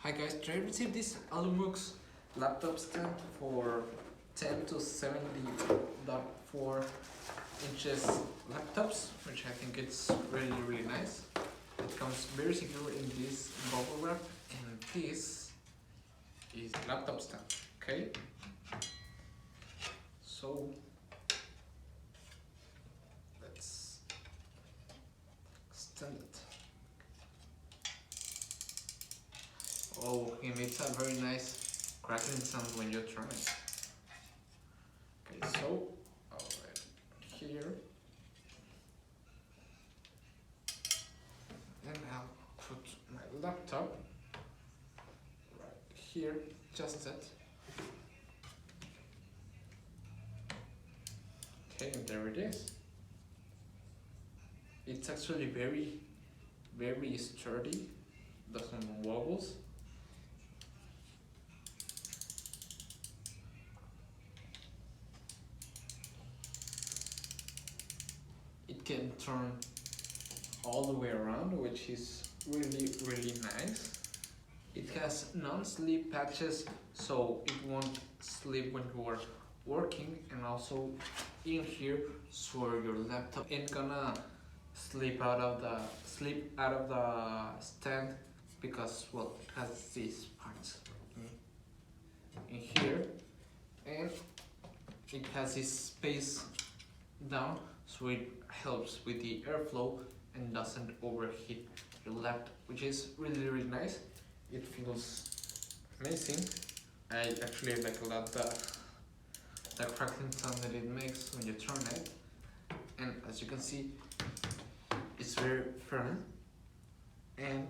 Hi guys, I received this Alumuxx laptop stand for 10 to 70.4 inches laptops, which I think it's really nice. It comes very secure in this bubble wrap, and this is laptop stand, okay? So let's extend it. Oh, it makes a very nice crackling sound when you turn it. Okay, so right here, and I'll put my laptop right here, just that. Okay, and there it is. It's actually very sturdy, doesn't wobbles. It can turn all the way around, which is really nice. It has non-slip patches, so it won't slip when you are working, and also in here, so your laptop ain't gonna slip out of the stand, because well, it has these parts in here, and it has this space down, so it helps with the airflow and doesn't overheat your laptop, which is really nice. It feels amazing. I actually like a lot the crackling sound that it makes when you turn it, and as you can see, it's very firm, and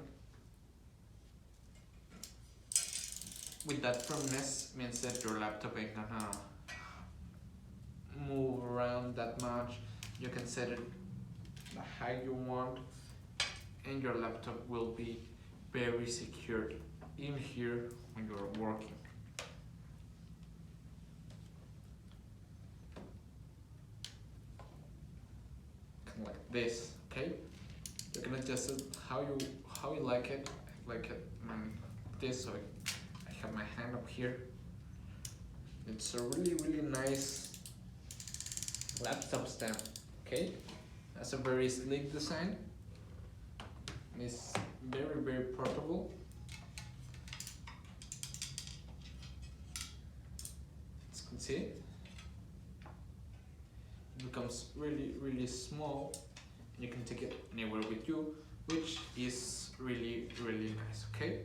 with that firmness means that your laptop ain't gonna move around that much. You can set it the height you want, and your laptop will be very secured in here when you're working. Kind of like this, okay? You can adjust it how you like it. I like it this, so I have my hand up here. It's a really nice laptop stand, okay? Has a very sleek design. It's very portable. As you can see, it becomes really small, and you can take it anywhere with you, which is really nice, okay?